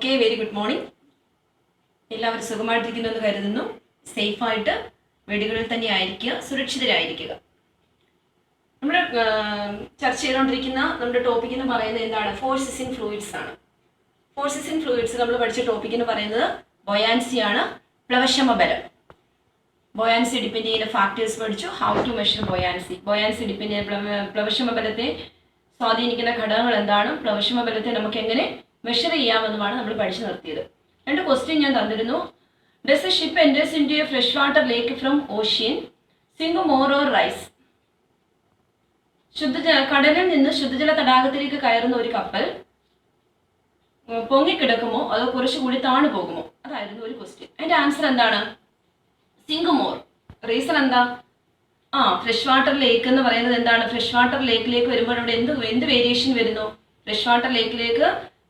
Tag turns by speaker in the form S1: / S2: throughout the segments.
S1: Okay, very good morning. എല്ലാവരും സുഖമായിട്ടിരിക്കുന്നുവെന്ന് കരുതുന്നു. സേഫായിട്ട് വീടുകളിൽ തന്നെ ആയിരിക്കുക, സുരക്ഷിതരായിരിക്കുക. നമ്മൾ ചർച്ച ചെയ്തുകൊണ്ടിരിക്കുന്ന നമ്മുടെ ടോപ്പിക് എന്ന് പറയുന്നത് എന്താണ്? ഫോഴ്സസ് ഇൻ ഫ്ലൂയിഡ്സ് ആണ്. ഫോഴ്സസ് ഇൻ ഫ്ലൂയിഡ്സ് നമ്മൾ പഠിച്ച ടോപ്പിക് എന്ന് പറയുന്നത് ബൊയാൻസി ആണ്, പ്ലവക്ഷമ ബലം. ബൊയാൻസി ഡിപ്പെൻഡ് ചെയ്യുന്ന ഫാക്ടേഴ്സ് പഠിച്ചു. How to measure buoyancy. Buoyancy depend ചെയ്യുന്ന പ്ലവക്ഷമ ബലത്തെ സ്വാധീനിക്കുന്ന ഘടകങ്ങൾ എന്താണ്? പ്ലവക്ഷമ ബലത്തെ നമുക്ക് എങ്ങനെ മെഷർ ചെയ്യാമെന്നുമാണ് നമ്മൾ പഠിച്ചു നിർത്തിയത്. രണ്ട് ക്വസ്റ്റ്യൻ ഞാൻ തന്നിരുന്നു. Does a ship enters into a fresh water lake from ocean sink more or rise? കടലിൽ നിന്ന് ശുദ്ധജല തടാകത്തിലേക്ക് കയറുന്ന ഒരു കപ്പൽ പൊങ്ങിക്കിടക്കുമോ അതോ കുറച്ചുകൂടി താണു പോകുമോ? അതായിരുന്നു ഒരു ക്വസ്റ്റ്യൻ. അതിന്റെ ആൻസർ എന്താണ്? Sink more. റീസൺ എന്താ? ഫ്രഷ് വാട്ടർ ലേക്ക് എന്ന് പറയുന്നത് എന്താണ്? ഫ്രഷ് വാട്ടർ ലേക്കിലേക്ക് വരുമ്പോൾ അവിടെ എന്ത് വേരിയേഷൻ വരുന്നു? ഫ്രഷ് വാട്ടർ ലേക്കിലേക്ക്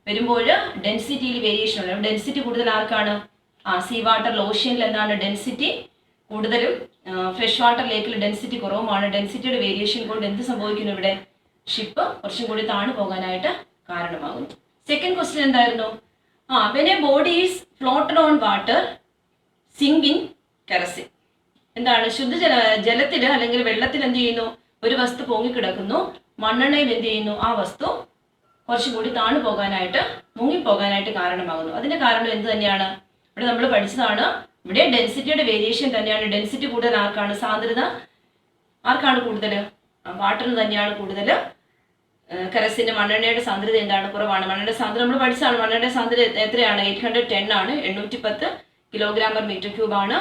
S1: വരുമ്പോൾ ഡെൻസിറ്റിയിൽ വേരിയേഷൻ ഉണ്ട്. ഡെൻസിറ്റി കൂടുതൽ ആർക്കാണ്? സീ വാട്ടറിൽ, ഓഷ്യനിൽ എന്താണ് ഡെൻസിറ്റി കൂടുതലും, ഫ്രഷ് വാട്ടർ ലേക്കിൽ ഡെൻസിറ്റി കുറവുമാണ്. ഡെൻസിറ്റിയുടെ വേരിയേഷൻ കൊണ്ട് എന്ത് സംഭവിക്കുന്നു? ഇവിടെ ഷിപ്പ് കുറച്ചും കൂടി താണു പോകാനായിട്ട് കാരണമാകുന്നു. സെക്കൻഡ് ക്വസ്റ്റ്യൻ എന്തായിരുന്നു? When a body is floated on water sink in kerosene. എന്താണ്? ജലത്തിൽ അല്ലെങ്കിൽ വെള്ളത്തിൽ എന്ത് ചെയ്യുന്നു? ഒരു വസ്തു പൊങ്ങിക്കിടക്കുന്നു. മണ്ണെണ്ണയിൽ എന്ത് ചെയ്യുന്നു? ആ വസ്തു കുറച്ചും കൂടി താണു പോകാനായിട്ട്, മുങ്ങിപ്പോകാനായിട്ട് കാരണമാകുന്നു. അതിന്റെ കാരണം എന്ത് തന്നെയാണ്? ഇവിടെ നമ്മൾ പഠിച്ചതാണ്. ഇവിടെ ഡെൻസിറ്റിയുടെ വേരിയേഷൻ തന്നെയാണ്. ഡെൻസിറ്റി കൂടുതൽ ആർക്കാണ്? സാന്ദ്രത ആർക്കാണ് കൂടുതൽ? വാട്ടറിന് തന്നെയാണ് കൂടുതൽ. കെറസിന്റെ മണ്ണെണ്ണയുടെ സാന്ദ്രത എന്താണ്? കുറവാണ്. മണ്ണെണ്ണയുടെ സാന്ദ്രത നമ്മൾ പഠിച്ചതാണ്. മണ്ണെണ്ണയുടെ സാന്ദ്രത എത്രയാണ്? 810 ആണ്. 810 കിലോഗ്രാം പെർ മീറ്റർ ക്യൂബ് ആണ്.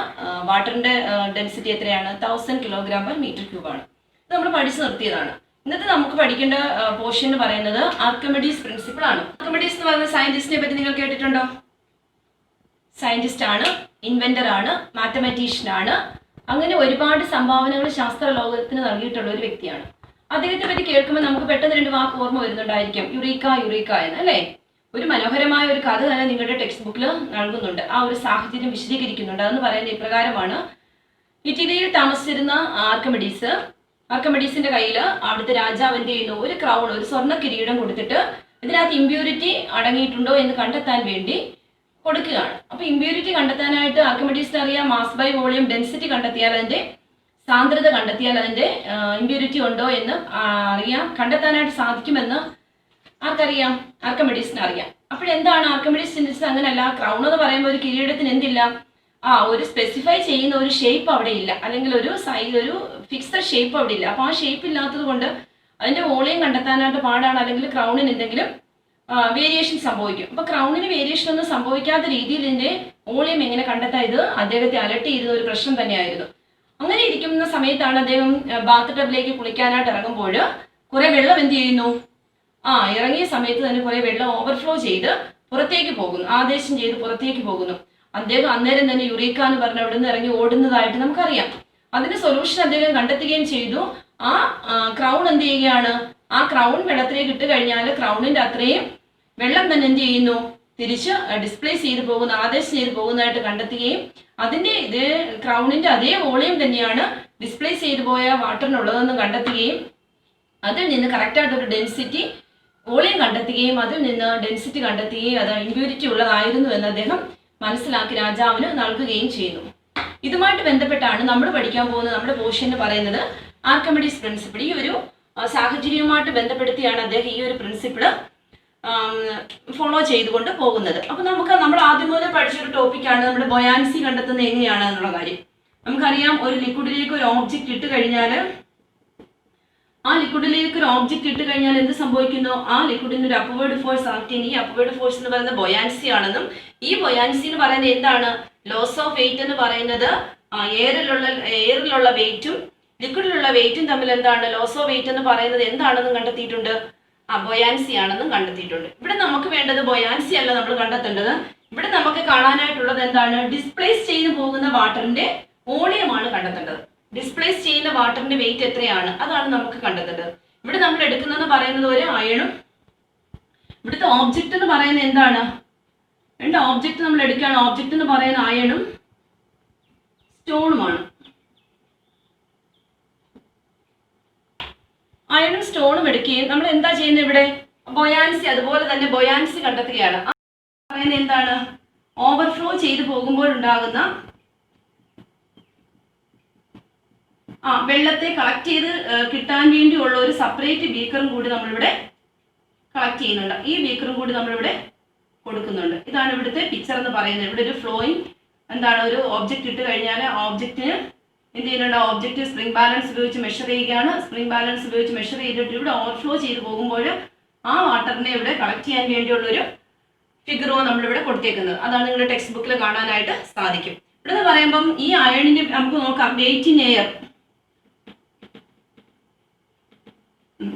S1: വാട്ടറിന്റെ ഡെൻസിറ്റി എത്രയാണ്? 1000 കിലോഗ്രാം പെർ മീറ്റർ ക്യൂബ് ആണ്. ഇത് നമ്മൾ പഠിച്ചു നിർത്തിയതാണ്. ഇന്നത്തെ നമുക്ക് പഠിക്കേണ്ട പോർഷൻ എന്ന് പറയുന്നത് ആർക്കിമിഡീസ് പ്രിൻസിപ്പിൾ ആണ്. ആർക്കിമിഡീസ് എന്ന് പറയുന്ന സയന്റിസ്റ്റിനെ പറ്റി നിങ്ങൾ കേട്ടിട്ടുണ്ടോ? സയന്റിസ്റ്റ് ആണ്, ഇൻവെന്റർ ആണ്, മാത്തമാറ്റീഷ്യൻ ആണ്. അങ്ങനെ ഒരുപാട് സംഭാവനകൾ ശാസ്ത്ര ലോകത്തിന് നൽകിയിട്ടുള്ള ഒരു വ്യക്തിയാണ്. അദ്ദേഹത്തെ പറ്റി കേൾക്കുമ്പോൾ നമുക്ക് പെട്ടെന്ന് രണ്ട് വാക്ക് ഓർമ്മ വരുന്നുണ്ടായിരിക്കും. യുറീക്ക യുറീക്ക എന്ന്, അല്ലേ? ഒരു മനോഹരമായ ഒരു കഥ തന്നെ നിങ്ങളുടെ ടെക്സ്റ്റ് ബുക്കിൽ നൽകുന്നുണ്ട്. ആ ഒരു സാഹചര്യം വിശദീകരിക്കുന്നുണ്ട്. അതെന്ന് പറയുന്നത് ഇപ്രകാരമാണ്. ഇറ്റലിയിൽ താമസിച്ചിരുന്ന ആർക്കിമിഡീസിന്റെ കയ്യിൽ അവിടുത്തെ രാജാവ് എന്ത് ചെയ്യുന്നു? ഒരു ക്രൗൺ, ഒരു സ്വർണ്ണ കിരീടം കൊടുത്തിട്ട് ഇതിനകത്ത് ഇമ്പ്യൂരിറ്റി അടങ്ങിയിട്ടുണ്ടോ എന്ന് കണ്ടെത്താൻ വേണ്ടി കൊടുക്കുകയാണ്. അപ്പൊ ഇമ്പ്യൂരിറ്റി കണ്ടെത്താനായിട്ട് ആർക്കിമിഡീസിന് അറിയാം, മാസ് ബൈ വോളിയം ഡെൻസിറ്റി കണ്ടെത്തിയാൽ, അതിന്റെ സാന്ദ്രത കണ്ടെത്തിയാൽ അതിന്റെ ഇമ്പ്യൂരിറ്റി ഉണ്ടോ എന്ന് കണ്ടെത്താനായിട്ട് സാധിക്കുമെന്ന് ആർക്കറിയാം? ആർക്കിമിഡീസിന് അറിയാം. അപ്പോഴെന്താണ് ആർക്കിമിഡീസ് ചിന്തിച്ചത്? അങ്ങനല്ല. ക്രൗൺ എന്ന് പറയുമ്പോൾ ഒരു കിരീടത്തിന് എന്തില്ല? ഒരു സ്പെസിഫൈ ചെയ്യുന്ന ഒരു ഷേപ്പ് അവിടെ ഇല്ല, അല്ലെങ്കിൽ ഒരു ഫിക്സഡ് ഷേപ്പ് അവിടെ ഇല്ല. അപ്പൊ ആ ഷേപ്പ് ഇല്ലാത്തത് കൊണ്ട് അതിന്റെ വോളിയം കണ്ടെത്താനായിട്ട് പാടാണ്. അല്ലെങ്കിൽ ക്രൗണിന് എന്തെങ്കിലും വേരിയേഷൻ സംഭവിക്കും. അപ്പൊ ക്രൗണിന് വേരിയേഷൻ ഒന്നും സംഭവിക്കാത്ത രീതിയിൽ ഇതിന്റെ വോളിയം എങ്ങനെ കണ്ടെത്താൻ? ഇത് അദ്ദേഹത്തെ അലട്ടിയിരുന്ന ഒരു പ്രശ്നം തന്നെയായിരുന്നു. അങ്ങനെ ഇരിക്കുന്ന സമയത്താണ് അദ്ദേഹം ബാത്ത് ടബിലേക്ക് കുളിക്കാനായിട്ട് ഇറങ്ങുമ്പോൾ കുറെ വെള്ളം എന്ത് ചെയ്യുന്നു? ഇറങ്ങിയ സമയത്ത് തന്നെ കുറെ വെള്ളം ഓവർഫ്ലോ ചെയ്ത് പുറത്തേക്ക് പോകുന്നു, ആദേശം ചെയ്ത് പുറത്തേക്ക് പോകുന്നു. അദ്ദേഹം അന്നേരം തന്നെ യുറീക്ക എന്ന് പറഞ്ഞ് അവിടെ നിന്ന് ഇറങ്ങി ഓടുന്നതായിട്ട് നമുക്കറിയാം. അതിന് സൊല്യൂഷൻ അദ്ദേഹം കണ്ടെത്തുകയും ചെയ്തു. ആ ക്രൗൺ എന്ത് ചെയ്യുകയാണ്? ആ ക്രൗൺ വെള്ളത്തിലേക്ക് ഇട്ട് കഴിഞ്ഞാൽ ക്രൗണിന്റെ അത്രയും വെള്ളം തന്നെ എന്ത് ചെയ്യുന്നു? തിരിച്ച് ഡിസ്പ്ലേസ് ചെയ്ത് പോകുന്ന, ആദേശം ചെയ്ത് പോകുന്നതായിട്ട് കണ്ടെത്തുകയും അതിന്റെ ക്രൗണിന്റെ അതേ വോളിയം തന്നെയാണ് ഡിസ്പ്ലേസ് ചെയ്ത് പോയ വാട്ടറിനുള്ളതെന്ന് കണ്ടെത്തുകയും അതിൽ നിന്ന് കറക്റ്റായിട്ടൊരു ഡെൻസിറ്റി വോളിയം കണ്ടെത്തുകയും അതിൽ നിന്ന് ഡെൻസിറ്റി കണ്ടെത്തുകയും അത് ഇമ്പ്യൂരിറ്റി ഉള്ളതായിരുന്നു എന്ന് അദ്ദേഹം മനസ്സിലാക്കി രാജാവിന് നൽകുകയും ചെയ്യുന്നു. ഇതുമായിട്ട് ബന്ധപ്പെട്ടാണ് നമ്മൾ പഠിക്കാൻ പോകുന്നത്. നമ്മുടെ പോർഷൻ പറയുന്നത് ആർക്കിമിഡീസ് പ്രിൻസിപ്പിൾ. ഈ ഒരു സാഹചര്യവുമായിട്ട് ബന്ധപ്പെടുത്തിയാണ് അദ്ദേഹം ഈ ഒരു പ്രിൻസിപ്പിള് ഫോളോ ചെയ്തുകൊണ്ട് പോകുന്നത്. അപ്പൊ നമ്മൾ ആദ്യം മുതൽ പഠിച്ചൊരു ടോപ്പിക്കാണ് നമ്മുടെ ബൊയാൻസി കണ്ടെത്തുന്നത് എങ്ങനെയാണ് എന്നുള്ള കാര്യം. നമുക്കറിയാം, ഒരു ലിക്വിഡിലേക്ക് ഒരു ഓബ്ജക്റ്റ് ഇട്ട് കഴിഞ്ഞാൽ എന്ത് സംഭവിക്കുന്നു? ആ ലിക്വിഡിന് ഒരു അപ്വേർഡ് ഫോഴ്സ് ആക്ട് ചെയ്യുന്നു. ഈ അപ്വേർഡ് ഫോഴ്സ് എന്ന് പറയുന്നത് ബൊയാൻസി ആണെന്നും, ഈ ബൊയാൻസി എന്ന് പറയുന്നത് എന്താണ്? ലോസ് ഓഫ് വെയിറ്റ് എന്ന് പറയുന്നത് എയറിലുള്ള വെയിറ്റും ലിക്വിഡിലുള്ള വെയിറ്റും തമ്മിൽ എന്താണ്? ലോസ് ഓഫ് വെയിറ്റ് എന്ന് പറയുന്നത് എന്താണെന്നും കണ്ടെത്തിയിട്ടുണ്ട്. ബൊയാൻസി ആണെന്നും കണ്ടെത്തിയിട്ടുണ്ട്. ഇവിടെ നമുക്ക് വേണ്ടത് ബൊയാൻസി അല്ല നമ്മൾ കണ്ടെത്തേണ്ടത്. ഇവിടെ നമുക്ക് കാണാനായിട്ടുള്ളത് എന്താണ്? ഡിസ്പ്ലേസ് ചെയ്തു പോകുന്ന വാട്ടറിന്റെ വോളിയമാണ് കണ്ടെത്തേണ്ടത്. ഡിസ്പ്ലേസ് ചെയ്യുന്ന വാട്ടറിന്റെ വെയിറ്റ് എത്രയാണ്? അതാണ് നമുക്ക് കണ്ടെത്തേണ്ടത്. ഇവിടെ നമ്മൾ എടുക്കുന്നതെന്ന് പറയുന്നത് ഒരു അയണും, ഇവിടുത്തെ ഓബ്ജക്റ്റ് എന്ന് പറയുന്നത് എന്താണ്? രണ്ട് ഓബ്ജക്റ്റ് നമ്മൾ എടുക്കുകയാണ്. ഓബ്ജക്റ്റ് എന്ന് പറയുന്ന അയണും സ്റ്റോണുമാണ്. അയണും സ്റ്റോണും എടുക്കുകയും നമ്മൾ എന്താ ചെയ്യുന്നത്? ഇവിടെ ബൊയാൻസി, അതുപോലെ തന്നെ ബൊയാൻസി കണ്ടെത്തുകയാണ്. പറയുന്നത് എന്താണ്? ഓവർഫ്ലോ ചെയ്തു പോകുമ്പോഴുണ്ടാകുന്ന വെള്ളത്തെ കളക്ട് ചെയ്ത് കിട്ടാൻ വേണ്ടിയുള്ള ഒരു സെപ്പറേറ്റ് ബീക്കറും കൂടി നമ്മളിവിടെ കളക്ട് ചെയ്യുന്നുണ്ട്. ഈ ബീക്കറും കൂടി നമ്മളിവിടെ കൊടുക്കുന്നുണ്ട്. ഇതാണ് ഇവിടുത്തെ പിക്ചർ എന്ന് പറയുന്നത്. ഇവിടെ ഒരു ഫ്ലോയിങ് എന്താണ്, ഒരു ഓബ്ജക്റ്റ് ഇട്ട് കഴിഞ്ഞാൽ ആ ഓബ്ജക്റ്റിന് എന്ത് ചെയ്യുന്നുണ്ട്? ഓബ്ജക്റ്റ് സ്പ്രിംഗ് ബാലൻസ് ഉപയോഗിച്ച് മെഷർ ചെയ്യുകയാണ്. സ്പ്രിംഗ് ബാലൻസ് ഉപയോഗിച്ച് മെഷർ ചെയ്തിട്ട് ഇവിടെ ഓവർഫ്ലോ ചെയ്ത് പോകുമ്പോൾ ആ വാട്ടറിനെ ഇവിടെ കളക്ട് ചെയ്യാൻ വേണ്ടിയുള്ളൊരു ഫിഗറോ നമ്മളിവിടെ കൊടുത്തേക്കുന്നത്. അതാണ് നിങ്ങളുടെ ടെക്സ്റ്റ് ബുക്കിൽ കാണാനായിട്ട് സാധിക്കും. ഇവിടെ നിന്ന് പറയുമ്പം ഈ അയണിന്റെ നമുക്ക് നോക്കാം, weight in air.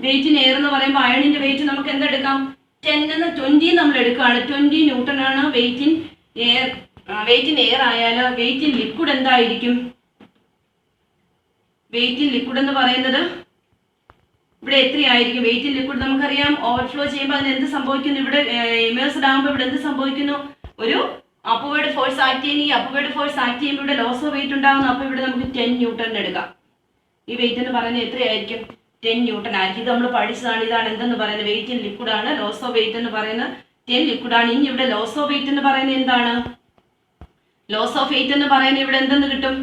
S1: Weight in air എന്ന് പറയുമ്പോൾ അയണിന്റെ വെയിറ്റ് നമുക്ക് എന്തെടുക്കാം? 20 നമ്മൾ എടുക്കുകയാണ്. 20 ന്യൂട്ടൺ ആണ് weight in air. Weight in air ആയാൽ വെയിറ്റ് ഇൻ ലിക്വിഡ് എന്തായിരിക്കും? വെയിറ്റ് ഇൻ ലിക്വിഡ് എന്ന് പറയുന്നത് ഇവിടെ എത്രയായിരിക്കും? വെയിറ്റ് ഇൻ ലിക്വിഡ് നമുക്കറിയാം, ഓവർഫ്ലോ ചെയ്യുമ്പോൾ അതിന് എന്ത് സംഭവിക്കുന്നു? ഇവിടെ ഇമേഴ്സ്ഡ് ആകുമ്പോൾ ഇവിടെ എന്ത് സംഭവിക്കുന്നു? ഒരു അപ്വേർഡ് ഫോഴ്സ് ആക്ട് ചെയ്യുന്നു. ഈ അപ്വേർഡ് ഫോഴ്സ് ആക്ട് ചെയ്യുമ്പോൾ ഇവിടെ ലോസ് ഓഫ് വെയിറ്റ് ഉണ്ടാകുന്നു. അപ്പോൾ ഇവിടെ നമുക്ക് 10 ന്യൂട്ടൺ എടുക്കാം. ഈ വെയിറ്റ് എന്ന് പറയുന്നത് എത്രയായിരിക്കും? 10 ന്യൂട്ടൺ ആയിരിക്കും. ഇത് നമ്മൾ പഠിച്ചതാണ്. ഇതാണ് എന്തെന്ന് പറയുന്നത്? വെയിറ്റ് ഇൻ ലിക്വിഡ് ആണ്. ലോസ് ഓഫ് വെയിറ്റ് എന്ന് പറയുന്നത് 10 ലിക്വിഡ് ആണ്. ഇനി ഇവിടെ ലോസ് ഓഫ് വെയിറ്റ് എന്ന് പറയുന്നത് എന്താണ്? ലോസ് ഓഫ് വെയിറ്റ് എന്ന് പറയുന്നത് ഇവിടെ എന്തെന്ന് കിട്ടും?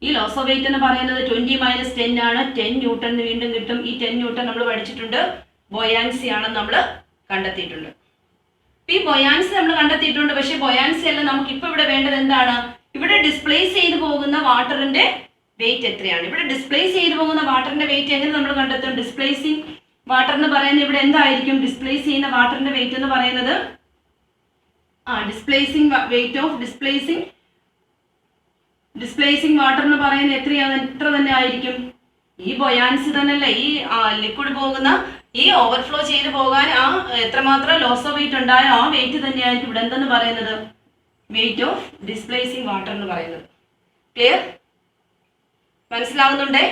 S1: ഈ ലോസ് ഓഫ് വെയിറ്റ് എന്ന് പറയുന്നത് 20 - 10 ആണ്. 10 ന്യൂട്ടൺ വീണ്ടും കിട്ടും. ഈ 10 ന്യൂട്ടൺ നമ്മൾ പഠിച്ചിട്ടുണ്ട്, ബൊയാൻസി ആണെന്ന് നമ്മൾ കണ്ടെത്തിയിട്ടുണ്ട്. ഈ ബൊയാൻസി നമ്മൾ കണ്ടെത്തിയിട്ടുണ്ട്. പക്ഷെ ബൊയാൻസി അല്ല നമുക്ക് ഇപ്പൊ ഇവിടെ വേണ്ടത് എന്താണ്? ഇവിടെ ഡിസ്പ്ലേസ് ചെയ്തു പോകുന്ന വാട്ടറിന്റെ വെയിറ്റ് എത്രയാണ്? ഇവിടെ ഡിസ്പ്ലേസ് ചെയ്തു പോകുന്ന വാട്ടറിന്റെ വെയിറ്റ് എങ്ങനെ നമ്മൾ കണ്ടെത്തും? ഡിസ്പ്ലേസിങ് വാട്ടർ എന്ന് പറയുന്നത് ഇവിടെ എന്തായിരിക്കും? ഡിസ്പ്ലേസ് ചെയ്യുന്ന വാട്ടറിന്റെ വെയിറ്റ് എന്ന് പറയുന്നത് displacing weight of displacing water എന്ന് പറയുന്നത് എത്ര തന്നെ ആയിരിക്കും? ഈ ബൊയാൻസി തന്നെയല്ലേ ഈ ലിക്വിഡ് പോകുന്ന ഈ ഓവർഫ്ലോ ചെയ്ത് പോകാൻ എത്രമാത്രം ലോസ് ഓഫ് വെയിറ്റ് ഉണ്ടായോ ആ വെയിറ്റ് തന്നെയായിരിക്കും ഇവിടെ എന്തെന്ന് പറയുന്നത്? വെയിറ്റ് ഓഫ് ഡിസ്പ്ലേസിങ് വാട്ടർ എന്ന് പറയുന്നത്. ക്ലിയർ? മനസ്സിലാവുന്നുണ്ടേ?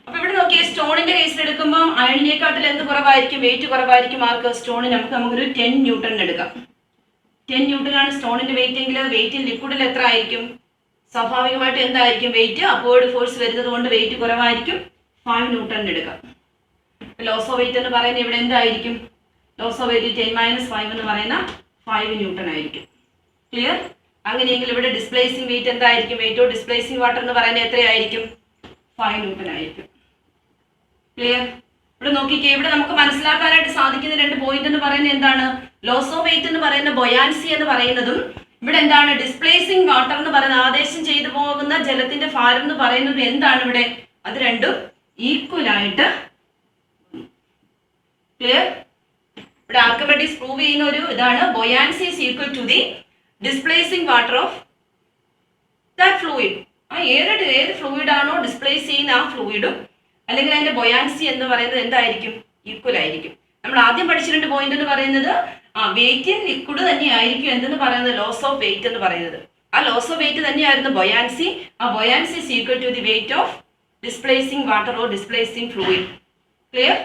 S1: അപ്പൊ ഇവിടെ നോക്കിയേ, സ്റ്റോണിന്റെ കേസിൽ എടുക്കുമ്പോൾ അയണിനെക്കാട്ടിൽ എന്ത് കുറവായിരിക്കും? വെയിറ്റ് കുറവായിരിക്കും. ആർക്ക്? സ്റ്റോണിന്. നമുക്കൊരു 10 ന്യൂട്ടൺ എടുക്കാം. 10 ന്യൂട്ടൺ ആണ് സ്റ്റോണിന്റെ വെയിറ്റ് എങ്കിൽ വെയിറ്റ് ലിക്വിഡിൽ എത്ര ആയിരിക്കും? സ്വാഭാവികമായിട്ട് എന്തായിരിക്കും? വെയിറ്റ് അപ്വേർഡ് ഫോഴ്സ് വരുന്നത് കൊണ്ട് വെയിറ്റ് കുറവായിരിക്കും. 5 ന്യൂട്ടൺ എടുക്കാം. ലോസ് ഓഫ് വെയിറ്റ് എന്ന് പറയുന്നത് ഇവിടെ എന്തായിരിക്കും? ലോസ് ഓഫ് വെയിറ്റ് 10 - 5 എന്ന് പറയുന്ന 5 ന്യൂട്ടൺ ആയിരിക്കും. ക്ലിയർ? അങ്ങനെയെങ്കിൽ ഇവിടെ ഡിസ്പ്ലേസിംഗ് വെയിറ്റ് എന്തായിരിക്കും? വെയിറ്റ് ഓഫ് ഡിസ്പ്ലേസിംഗ് വാട്ടർ എന്ന് പറയുന്നത് എത്രയായിരിക്കും? 5 ന്യൂട്ടൺ ആയിരിക്കും. ക്ലിയർ? ഇവിടെ നോക്കിക്കേ, ഇവിടെ നമുക്ക് മനസ്സിലാക്കാനായിട്ട് സാധിക്കുന്ന 2 പോയിന്റ് എന്ന് പറയുന്നത് എന്താണ്? ലോസ് ഓഫ് വെയിറ്റ് എന്ന് പറയുന്ന ബൊയാൻസി എന്ന് പറയുന്നതും ഇവിടെ എന്താണ്? ഡിസ്പ്ലേസിംഗ് വാട്ടർ എന്ന് പറയുന്നത് ആദേശം ചെയ്തു പോകുന്ന ജലത്തിന്റെ ഭാരം എന്ന് പറയുന്നത് എന്താണ്? ഇവിടെ അത് രണ്ടും ഈക്വൽ ആയിട്ട്. ക്ലിയർ? ഇവിടെ ആർക്കിമിഡീസ് പ്രൂവ് ചെയ്യുന്ന ഒരു ഇതാണ്, buoyancy is equal to the displacing water of that fluid. ഏത് ഫ്ലൂയിഡ് ആണോ ഡിസ്പ്ലേസ് ചെയ്യുന്ന ആ ഫ്ലൂയിഡും അല്ലെങ്കിൽ അതിന്റെ ബൊയാൻസി എന്ന് പറയുന്നത് എന്തായിരിക്കും? ഈക്വൽ ആയിരിക്കും. നമ്മൾ ആദ്യം പഠിച്ച 2 പോയിന്റ് എന്ന് പറയുന്നത് വെയിറ്റ് ഇൻ ലിക്വിഡ് തന്നെയായിരിക്കും എന്തെന്ന് പറയുന്നത്? ലോസ് ഓഫ് വെയിറ്റ് എന്ന് പറയുന്നത്. ആ ലോസ് ഓഫ് വെയിറ്റ് തന്നെയായിരുന്നു ബൊയാൻസി. ആ buoyancy is equal to the weight of displacing water or displacing fluid. Clear?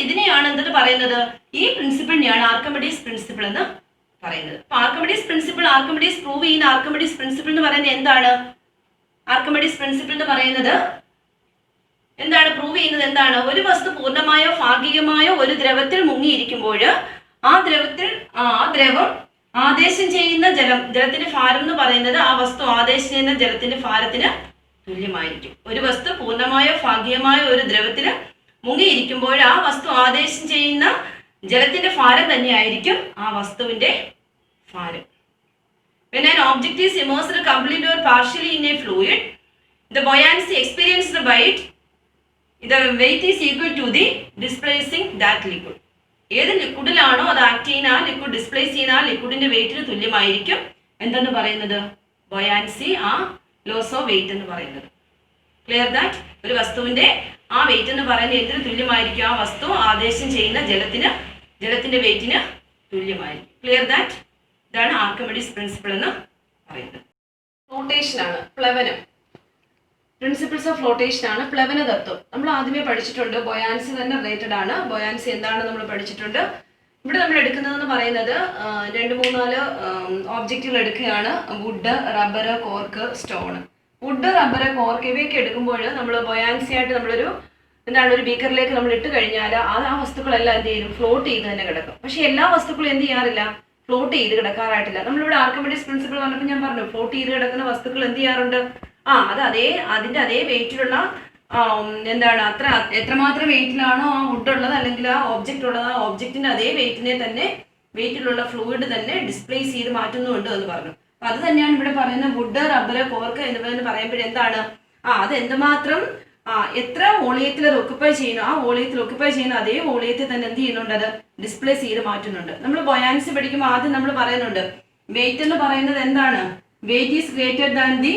S1: ഇതിനെയാണ് എന്തെന്ന് പറയുന്നത്? ഈ പ്രിൻസിപ്പിളിനെയാണ് ആർക്കിമിഡീസ് പ്രിൻസിപ്പിൾ എന്ന് പറയുന്നത്. അപ്പൊ ആർക്കിമിഡീസ് പ്രൂവ് ചെയ്യുന്ന ആർക്കിമിഡീസ് പ്രിൻസിപ്പിൾ എന്ന് പറയുന്നത് എന്താണ്? ആർക്കിമിഡീസ് പ്രിൻസിപ്പിൾ എന്ന് പറയുന്നത് എന്താണ്? പ്രൂവ് ചെയ്യുന്നത് എന്താണ്? ഒരു വസ്തു പൂർണ്ണമായോ ഭാഗികമായോ ഒരു ദ്രവത്തിൽ മുങ്ങിയിരിക്കുമ്പോൾ ആ ദ്രവം ആദേശം ചെയ്യുന്ന ജലത്തിന്റെ ഭാരം എന്ന് പറയുന്നത് ആ വസ്തു ആദേശം ചെയ്യുന്ന ജലത്തിന്റെ ഭാരത്തിന് തുല്യമായിരിക്കും. ഒരു വസ്തു പൂർണ്ണമായോ ഭാഗികമായോ ഒരു ദ്രവത്തിൽ മുങ്ങിയിരിക്കുമ്പോൾ ആ വസ്തു ആദേശം ചെയ്യുന്ന ജലത്തിന്റെ ഭാരം തന്നെയായിരിക്കും ആ വസ്തുവിന്റെ ഭാരം. When an object is immersed completely or partially in a fluid, the buoyancy experienced by it, the weight is equal to the displacing that liquid. ഏത് ലിക്വിഡിലാണോ അത് ആക്ട് ചെയ്യുന്ന ആ ലിക്വിഡ് ഡിസ്പ്ലേസ് ചെയ്യുന്ന ആ ലിക്വിഡിന്റെ വെയിറ്റിന് തുല്യമായിരിക്കും എന്തെന്ന് പറയുന്നത്? ബൊയാൻസി, ലോസ് ഓഫ് വെയിറ്റ് എന്ന് പറയുന്നത്. Clear that? ഒരു വസ്തുവിന്റെ ആ വെയിറ്റ് എന്ന് പറയുന്നത് എന്തിന് തുല്യമായിരിക്കും? ആ വസ്തു ആദേശം ചെയ്യുന്ന ജലത്തിന്റെ വെയിറ്റിന് തുല്യമായിരിക്കും. Clear that? ഇതാണ് ആർക്കിമിഡീസ് പ്രിൻസിപ്പിൾ എന്ന് പറയുന്നത്. ഫ്ലോട്ടേഷൻ ആണ്, പ്ലവനം. പ്രിൻസിപ്പിൾസ് ഓഫ് ഫ്ലോട്ടേഷൻ ആണ് പ്ലവന തത്വം. നമ്മൾ ആദ്യമേ പഠിച്ചിട്ടുണ്ട്. ബൊയാൻസി തന്നെ റിലേറ്റഡ് ആണ്. ബൊയാൻസി എന്താണെന്ന് നമ്മൾ പഠിച്ചിട്ടുണ്ട്. ഇവിടെ നമ്മൾ എടുക്കുന്നതെന്ന് പറയുന്നത് 2-3-4 ഓബ്ജക്റ്റുകൾ എടുക്കുകയാണ്. Wood, rubber, cork, stone. Wood, rubber, cork ഇവയൊക്കെ എടുക്കുമ്പോൾ നമ്മൾ ബൊയാൻസി ആയിട്ട് നമ്മളൊരു ഒരു ബീക്കറിലേക്ക് നമ്മൾ ഇട്ട് കഴിഞ്ഞാൽ ആ വസ്തുക്കളെല്ലാം എന്ത് ചെയ്യും? ഫ്ലോട്ട് ചെയ്ത് തന്നെ കിടക്കും. പക്ഷെ എല്ലാ വസ്തുക്കളും എന്ത് ചെയ്യാറില്ല? ഫ്ലോട്ട് ചെയ്ത് കിടക്കാറായിട്ടില്ല. നമ്മളിവിടെ ആർക്കിമിഡീസ് പ്രിൻസിപ്പിൾ പറഞ്ഞപ്പോൾ ഞാൻ പറഞ്ഞു ഫ്ലോട്ട് ചെയ്ത് കിടക്കുന്ന വസ്തുക്കൾ എന്ത് ചെയ്യാറുണ്ട്, അത് അതിന്റെ അതേ വെയിറ്റിലുള്ള എന്താണ് എത്രമാത്രം വെയിറ്റിലാണോ ആ വുഡ് ഉള്ളത് അല്ലെങ്കിൽ ആ ഒബ്ജക്റ്റ് ഉള്ളത്, ആ ഒബ്ജക്റ്റിന്റെ അതേ വെയിറ്റിലുള്ള ഫ്ലൂയിഡ് തന്നെ ഡിസ്പ്ലേസ് ചെയ്ത് മാറ്റുന്നുണ്ട് എന്ന് പറഞ്ഞു. അപ്പൊ അത് തന്നെയാണ് ഇവിടെ പറയുന്ന വുഡ്, റബ്ബർ, കോർക്ക് എന്നിവയെന്ന് പറയുമ്പോൾ എന്താണ്, അത് എന്തുമാത്രം എത്ര വോളിയത്തിൽ അത് ഒക്കുപ്പൈ ചെയ്യുന്നു, ആ വോളിയത്തിൽ ഒക്കുപ്പൈ ചെയ്യുന്ന അതേ വോളിയത്തിൽ തന്നെ എന്ത് ചെയ്യുന്നുണ്ട്, അത് ഡിസ്പ്ലേസ് ചെയ്ത് മാറ്റുന്നുണ്ട്. നമ്മൾ ബൊയാൻസി പഠിക്കുമ്പോൾ ആദ്യം നമ്മൾ പറയുന്നുണ്ട് വെയിറ്റ് എന്ന് പറയുന്നത് എന്താണ്, wait is greater than the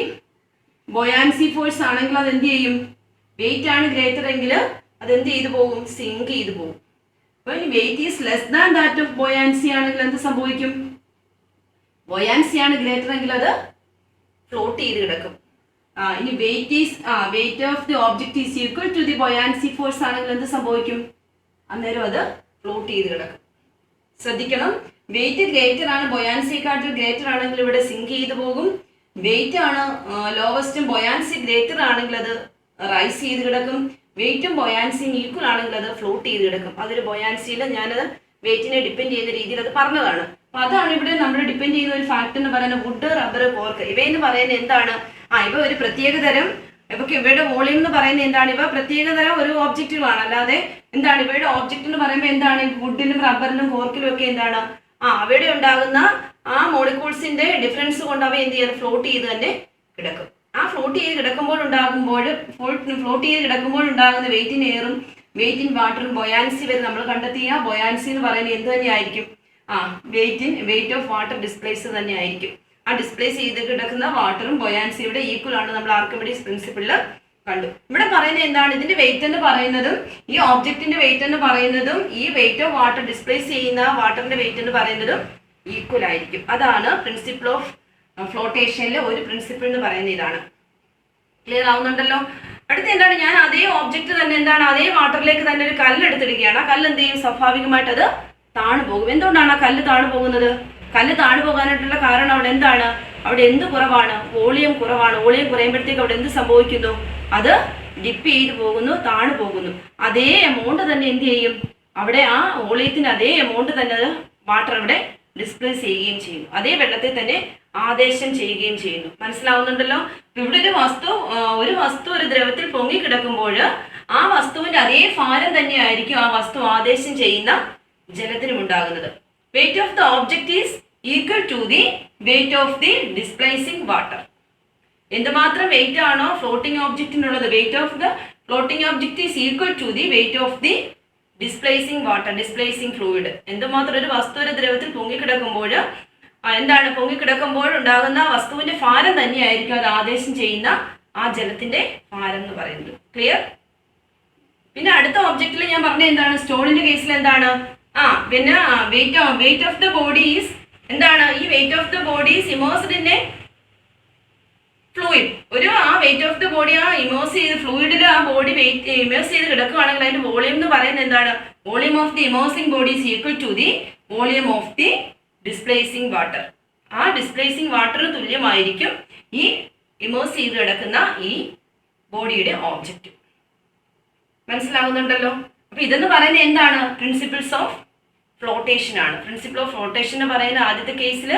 S1: buoyancy force ആണെങ്കിൽ അത് എന്ത് ചെയ്യും, വെയിറ്റ് ആണ് ഗ്രേറ്റർ എങ്കിൽ അത് എന്ത് ചെയ്തു പോകും, സിങ്ക് ചെയ്തു പോകും. അപ്പൊ wait is less than that of buoyancy ആണെങ്കിൽ എന്ത് സംഭവിക്കും, ബൊയാൻസി ആണ് ഗ്രേറ്റർ എങ്കിൽ അത് ഫ്ലോട്ട് ചെയ്ത് കിടക്കും. ഇനി weight of the object is equal to the buoyancy force ആണെങ്കിൽ എന്ത് സംഭവിക്കും, അന്നേരം അത് ഫ്ലോട്ട് ചെയ്ത് കിടക്കും. ശ്രദ്ധിക്കണം, വെയിറ്റ് ഗ്രേറ്റർ ആണ്, ബൊയാൻസിയെക്കാട്ടിൽ ഗ്രേറ്റർ ആണെങ്കിൽ ഇവിടെ സിങ്ക് ചെയ്ത് പോകും. വെയിറ്റ് ആണ് ലോവസ്റ്റും ബൊയാൻസി ഗ്രേറ്റർ ആണെങ്കിൽ അത് റൈസ് ചെയ്ത് കിടക്കും. വെയിറ്റും ബൊയാൻസിയും ഈക്വൽ ആണെങ്കിൽ അത് ഫ്ലോട്ട് ചെയ്ത് കിടക്കും. അതൊരു ബൊയാൻസിയിൽ ഞാനത് വെയിറ്റിനെ ഡിപ്പെൻഡ് ചെയ്യുന്ന രീതിയിൽ അത് പറഞ്ഞതാണ്. അപ്പൊ അതാണ് ഇവിടെ നമ്മൾ ഡിപ്പെൻഡ് ചെയ്യുന്ന ഒരു ഫാക്ട് എന്ന് പറയുന്നത് വുഡ്, റബ്ബർ, കോർക്ക് ഇവയെന്ന് പറയുന്നത് എന്താണ്, ഇവ ഒരു പ്രത്യേകതരം, ഇവക്ക് ഇവയുടെ വോളിയം എന്ന് പറയുന്നത് എന്താണ്, ഇവ പ്രത്യേകതരം ഒരു ഓബ്ജക്റ്റുകളാണ്. അല്ലാതെ എന്താണ് ഇവയുടെ ഓബ്ജക്റ്റ് എന്ന് പറയുമ്പോൾ എന്താണ്, വുഡിലും റബ്ബറിലും കോർക്കിലും ഒക്കെ എന്താണ് അവിടെ ഉണ്ടാകുന്ന ആ മോളിക്യൂൾസിന്റെ ഡിഫറൻസ് കൊണ്ട് അവ എന്ത് ചെയ്യുന്നത്, ഫ്ലോട്ട് ചെയ്ത് തന്നെ കിടക്കും. ആ ഫ്ലോട്ട് ചെയ്ത് കിടക്കുമ്പോൾ ഉണ്ടാകുന്ന വെയിറ്റിന് എയറും വെയിറ്റിൻ വാട്ടറും ബൊയാൻസി വരെ നമ്മൾ കണ്ടെത്തിയ ബൊയാൻസി എന്ന് പറയുന്നത് എന്ത് തന്നെയായിരിക്കും, വെയിറ്റ് ഓഫ് വാട്ടർ ഡിസ്പ്ലേസ് തന്നെ ആയിരിക്കും. ആ ഡിസ്പ്ലേസ് ചെയ്ത് കിടക്കുന്ന വാട്ടറും ബൊയാൻസിയുടെ ഈക്വൽ ആണ് നമ്മൾ ആർക്കിമിഡീസ് പ്രിൻസിപ്പിളിൽ കണ്ടു. ഇവിടെ പറയുന്നത് എന്താണ്, ഇതിന്റെ വെയിറ്റ് എന്ന് പറയുന്നതും ഈ ഓബ്ജക്റ്റിന്റെ വെയിറ്റ് എന്ന് പറയുന്നതും ഈ വെയിറ്റ് ഓഫ് വാട്ടർ ഡിസ്പ്ലേസ് ചെയ്യുന്ന വാട്ടറിന്റെ വെയിറ്റ് എന്ന് പറയുന്നതും ഈക്വൽ ആയിരിക്കും. അതാണ് പ്രിൻസിപ്പിൾ ഓഫ് ഫ്ലോട്ടേഷനിലെ ഒരു പ്രിൻസിപ്പിൾ എന്ന് പറയുന്നത്. ഇതാണ്. ക്ലിയർ ആവുന്നുണ്ടല്ലോ. അടുത്ത എന്താണ്, ഞാൻ അതേ ഓബ്ജക്റ്റ് തന്നെ എന്താണ് അതേ വാട്ടറിലേക്ക് തന്നെ ഒരു കല്ല് എടുത്തിടുകയാണ്. ആ കല്ല് എന്ത് ചെയ്യും, സ്വാഭാവികമായിട്ട് അത് താണു പോകും. എന്തുകൊണ്ടാണ് ആ കല്ല് താണു പോകുന്നത്, കല്ല് താണു പോകാനായിട്ടുള്ള കാരണം അവിടെ എന്താണ്, അവിടെ എന്ത് കുറവാണ്, വോളിയം കുറവാണ്. വോളിയം കുറയുമ്പോഴത്തേക്ക് അവിടെ എന്ത് സംഭവിക്കുന്നു, അത് ഡിപ്പ് ചെയ്ത് പോകുന്നു, താണു പോകുന്നു. അതേ എമൗണ്ട് തന്നെ എന്ത് ചെയ്യും, അവിടെ ആ വോളിയത്തിന് അതേ എമൗണ്ട് തന്നെ അത് വാട്ടർ അവിടെ ഡിസ്പ്ലേസ് ചെയ്യുകയും ചെയ്യുന്നു. അതേ വെള്ളത്തെ തന്നെ ആദേശം ചെയ്യുകയും ചെയ്യുന്നു. മനസ്സിലാവുന്നുണ്ടല്ലോ. ഇവിടെ ഒരു വസ്തു ഒരു ദ്രവത്തിൽ പൊങ്ങിക്കിടക്കുമ്പോൾ ആ വസ്തുവിന്റെ അതേ ഭാരം തന്നെയായിരിക്കും ആ വസ്തു ആദേശം ചെയ്യുന്ന ജലത്തിനും ഉണ്ടാകുന്നത്. Weight of the object is equal to the weight of the displacing water. എന്തുമാത്രം വെയിറ്റ് ആണോ ഫ്ലോട്ടിംഗ് ഓബ്ജക്റ്റിനുള്ളത്, weight of the floating object is equal to the weight of the displacing water, displacing fluid. എന്തുമാത്രം ഒരു വസ്തു ഒരു ദ്രവത്തിൽ പൊങ്ങിക്കിടക്കുമ്പോൾ പൊങ്ങിക്കിടക്കുമ്പോൾ ഉണ്ടാകുന്ന വസ്തുവിന്റെ ഭാരം തന്നെയായിരിക്കും അത് ആദേശം ചെയ്യുന്ന ആ ജലത്തിന്റെ ഭാരം എന്ന് പറയുന്നത്. ക്ലിയർ. പിന്നെ അടുത്ത ഒബ്ജക്റ്റിൽ ഞാൻ പറഞ്ഞ എന്താണ്, സ്റ്റോണിന്റെ കേസിൽ എന്താണ്, പിന്നെ weight of the body is എന്താണ്, ഈ weight of the body is immersed in a fluid. ആ weight of the body immerse ചെയ്ത് ഫ്ലൂയിഡിൽ ആ ബോഡി ഇമേഴ്സ് ചെയ്ത് കിടക്കുകയാണെങ്കിൽ അതിന്റെ വോളിയം എന്ന് പറയുന്നത് എന്താണ്, volume of the immersing body is equal to the volume of the displacing water. ആ ഡിസ്പ്ലേസിംഗ് വാട്ടറിന് തുല്യമായിരിക്കും ഈ ഇമേഴ്സ് ചെയ്ത് കിടക്കുന്ന ഈ ബോഡിയുടെ ഓബ്ജക്റ്റ്. മനസ്സിലാവുന്നുണ്ടല്ലോ. അപ്പൊ ഇതെന്ന് പറയുന്നത് എന്താണ്, പ്രിൻസിപ്പിൾസ് ഓഫ് ഫ്ലോട്ടേഷൻ ആണ്. പ്രിൻസിപ്പിൾ ഓഫ് ഫ്ലോട്ടേഷൻ എന്ന് പറയുന്ന ആദ്യത്തെ കേസിൽ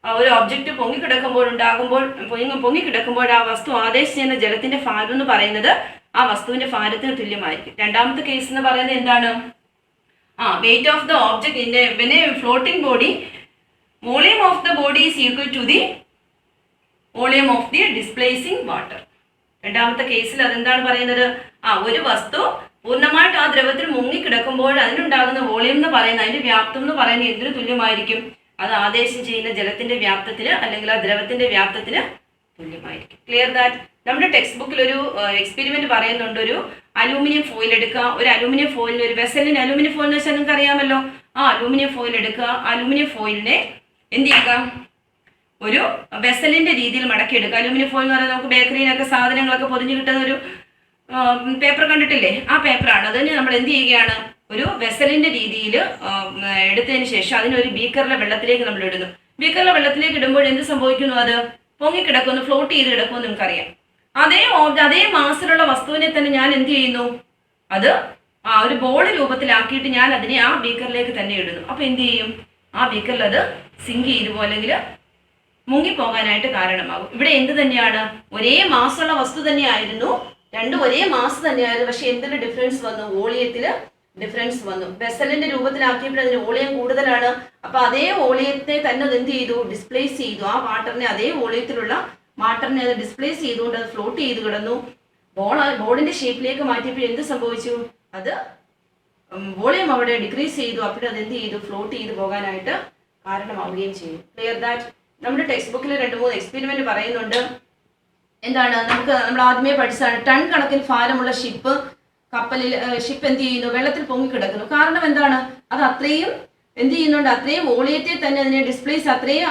S1: ഒരു ഒബ്ജക്റ്റ് പൊങ്ങിക്കിടക്കുമ്പോൾ ആ വസ്തു ആദേശം ചെയ്യുന്ന ജലത്തിന്റെ ഭാരം എന്ന് പറയുന്നത് ആ വസ്തുവിന്റെ ഭാരത്തിന് തുല്യമായിരിക്കും. രണ്ടാമത്തെ കേസ് എന്ന് പറയുന്നത് എന്താണ്, weight of the object in a floating body, volume of the body is equal to the volume of the displacing water. രണ്ടാമത്തെ കേസിൽ അതെന്താണ് പറയുന്നത്, ഒരു വസ്തു പൂർണ്ണമായിട്ട് ആ ദ്രവത്തിൽ മുങ്ങിക്കിടക്കുമ്പോൾ അതിനുണ്ടാകുന്ന വോളിയം എന്ന് പറയുന്നത്, അതിന്റെ വ്യാപ്തം എന്ന് പറയുന്നത് എന്തിനു തുല്യമായിരിക്കും, അത് ആദേശം ചെയ്യുന്ന ജലത്തിന്റെ വ്യാപ്തത്തിന് അല്ലെങ്കിൽ ആ ദ്രവത്തിന്റെ വ്യാപ്തത്തിന് തുല്യമായിരിക്കും. Clear that. നമ്മുടെ ടെക്സ്റ്റ് ബുക്കിൽ ഒരു എക്സ്പെരിമെന്റ് പറയുന്നുണ്ട്. ഒരു അലൂമിനിയം ഫോയിൽ എടുക്കുക, ഒരു അലൂമിനിയം ഫോയിലിന് ഒരു വെസലിന്, അലൂമിനിയം ഫോയിൽ എന്ന് വെച്ചാൽ നിങ്ങൾക്ക് അറിയാമല്ലോ, അലൂമിനിയം ഫോയിൽ എടുക്കുക. അലൂമിനിയം ഫോയിലിനെ എന്ത് ചെയ്യുക, ഒരു വെസലിന്റെ രീതിയിൽ മടക്കിയെടുക്കുക. അലൂമിനിയം ഫോയിൽ എന്ന് പറയുന്നത് നമുക്ക് ബേക്കറിയിലൊക്കെ സാധനങ്ങളൊക്കെ പൊതിഞ്ഞു കിട്ടുന്ന ഒരു പേപ്പർ കണ്ടിട്ടില്ലേ, ആ പേപ്പറാണ്. അതിന് നമ്മൾ എന്ത് ചെയ്യുകയാണ്, ഒരു വെസലിന്റെ രീതിയിൽ എടുത്തതിന് ശേഷം അതിനൊരു ബീക്കറിലെ വെള്ളത്തിലേക്ക് നമ്മൾ ഇടുന്നു. ബീക്കറിലെ വെള്ളത്തിലേക്ക് ഇടുമ്പോൾ എന്ത് സംഭവിക്കുന്നു, അത് പൊങ്ങിക്കിടക്കുന്നു, ഫ്ലോട്ട് ചെയ്ത് കിടക്കുമെന്ന് നിങ്ങൾക്കറിയാം. അതേ മാസിലുള്ള വസ്തുവിനെ തന്നെ ഞാൻ എന്ത് ചെയ്യുന്നു, അത് ഒരു ബോൾ രൂപത്തിലാക്കിയിട്ട് ഞാൻ അതിനെ ആ ബീക്കറിലേക്ക് തന്നെ ഇടുന്നു. അപ്പൊ എന്ത് ചെയ്യും, ആ ബീക്കറിൽ അത് സിങ്ക് ചെയ്തു അല്ലെങ്കിൽ മുങ്ങിപ്പോകാനായിട്ട് കാരണമാകും. ഇവിടെ എന്ത് തന്നെയാണ്, ഒരേ മാസമുള്ള വസ്തു തന്നെയായിരുന്നു, രണ്ടും ഒരേ മാസം തന്നെയായിരുന്നു. പക്ഷെ എന്തിന് ഡിഫറൻസ് വന്നു? വോളിയത്തില് ഡിഫറൻസ് വന്നു. വെസലിന്റെ രൂപത്തിലാക്കിയപ്പോൾ അതിന് വോളിയം കൂടുതലാണ്. അപ്പൊ അതേ വോളിയത്തെ തന്നെ അത് എന്ത് ചെയ്തു? ഡിസ്പ്ലേസ് ചെയ്തു. ആ വാട്ടറിനെ, അതേ വോളിയത്തിലുള്ള വാട്ടറിനെ അത് ഡിസ്പ്ലേസ് ചെയ്തുകൊണ്ട് അത് ഫ്ലോട്ട് ചെയ്ത് കിടന്നു. ബോളിന്റെ ഷേപ്പിലേക്ക് മാറ്റിയപ്പോൾ എന്ത് സംഭവിച്ചു? അത് വോളിയം അവിടെ ഡിക്രീസ് ചെയ്തു. അപ്പോൾ അത് എന്ത് ചെയ്തു? ഫ്ലോട്ട് ചെയ്ത് പോകാനായിട്ട് കാരണമാവുകയും ചെയ്യും. Clear that? നമ്മുടെ ടെക്സ്റ്റ് ബുക്കിൽ 2-3 എക്സ്പെരിമെന്റ് പറയുന്നുണ്ട്. എന്താണ്, നമ്മൾ ആദ്യമേ പഠിച്ചതാണ്. ടൺ കണക്കിന് ഭാരമുള്ള ഷിപ്പ് എന്ത് ചെയ്യുന്നു? വെള്ളത്തിൽ പൊങ്ങിക്കിടക്കുന്നു. കാരണം എന്താണ്? അത് അത്രയും എന്ത് ചെയ്യുന്നുണ്ട്? അത്രയും വോളിയത്തെ തന്നെ അതിനെ ഡിസ്പ്ലേസ്, അത്രയും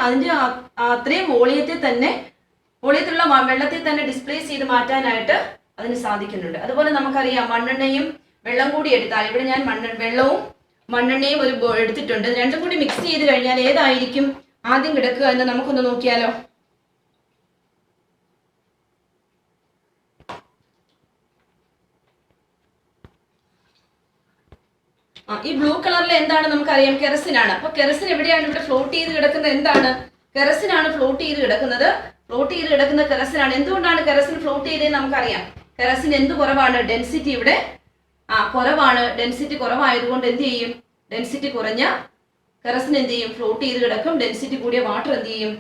S1: വോളിയത്തിലുള്ള വെള്ളത്തെ തന്നെ ഡിസ്പ്ലേസ് ചെയ്ത് മാറ്റാനായിട്ട് അതിന് സാധിക്കുന്നുണ്ട്. അതുപോലെ നമുക്കറിയാം, മണ്ണെണ്ണയും വെള്ളം കൂടി എടുത്താൽ, ഇവിടെ ഞാൻ വെള്ളവും മണ്ണെണ്ണയും എടുത്തിട്ടുണ്ട്. രണ്ടും കൂടി മിക്സ് ചെയ്ത് കഴിഞ്ഞാൽ ഏതായിരിക്കും ആദ്യം കിടക്കുക എന്ന് നമുക്കൊന്ന് നോക്കിയാലോ. ഈ ബ്ലൂ കളറിൽ എന്താണ് നമുക്കറിയാം? കെറസിനാണ്. അപ്പൊ കെറസിൻ എവിടെയാണ് ഇവിടെ ഫ്ലോട്ട് ചെയ്ത് കിടക്കുന്നത്? എന്താണ്? കെറസിനാണ് ഫ്ലോട്ട് ചെയ്ത് കിടക്കുന്നത്. ഫ്ലോട്ട് ചെയ്ത് കിടക്കുന്ന കെറസിനാണ്. എന്തുകൊണ്ടാണ് കെറസിൻ ഫ്ലോട്ട് ചെയ്തതെന്ന് നമുക്കറിയാം. കെറസിൻ എന്ത് കുറവാണ്? ഡെൻസിറ്റി ഇവിടെ കുറവാണ്. ഡെൻസിറ്റി കുറവായതുകൊണ്ട് എന്ത് ചെയ്യും? ഡെൻസിറ്റി കുറഞ്ഞ കെറസിൻ എന്ത് ചെയ്യും? ഫ്ലോട്ട് ചെയ്ത് കിടക്കും. ഡെൻസിറ്റി കൂടിയ വാട്ടർ എന്ത് ചെയ്യും?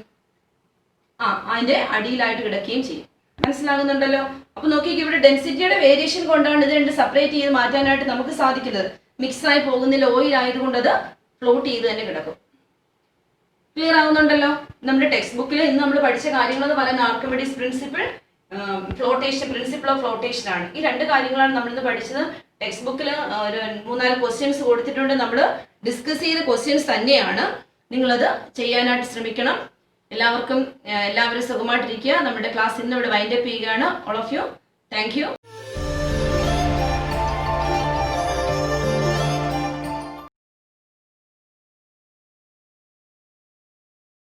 S1: അതിന്റെ അടിയിലായിട്ട് കിടക്കുകയും ചെയ്യും. മനസ്സിലാകുന്നുണ്ടല്ലോ? അപ്പൊ നോക്കിക്കേ, ഇവിടെ ഡെൻസിറ്റിയുടെ വേരിയേഷൻ കൊണ്ടാണ് ഇത് രണ്ട് സെപ്പറേറ്റ് ചെയ്ത് മാറ്റാനായിട്ട് നമുക്ക് സാധിക്കുന്നത്. മിക്സായി പോകുന്നില്ല, ഓയിൽ ആയതുകൊണ്ട് അത് ഫ്ലോട്ട് ചെയ്ത് തന്നെ കിടക്കും. ക്ലിയർ ആവുന്നുണ്ടല്ലോ? നമ്മുടെ ടെക്സ്റ്റ് ബുക്കിൽ ഇന്ന് നമ്മൾ പഠിച്ച കാര്യങ്ങൾ എന്ന് പറയുന്ന Archimedes principle, flotation, principle of flotation ആണ്. ഈ രണ്ട് കാര്യങ്ങളാണ് നമ്മളിന്ന് പഠിച്ചത്. ടെക്സ്റ്റ് ബുക്കിൽ ഒരു 3-4 ക്വസ്റ്റ്യൻസ് കൊടുത്തിട്ടുണ്ട്. നമ്മൾ ഡിസ്കസ് ചെയ്ത ക്വസ്റ്റ്യൻസ് തന്നെയാണ്. നിങ്ങളത് ചെയ്യാനായിട്ട് ശ്രമിക്കണം. എല്ലാവരും സുഖമായിട്ടിരിക്കുക. നമ്മുടെ ക്ലാസ് ഇന്ന് ഇവിടെ വൈൻഡ് അപ്പ് ചെയ്യുകയാണ്. All of you, thank U.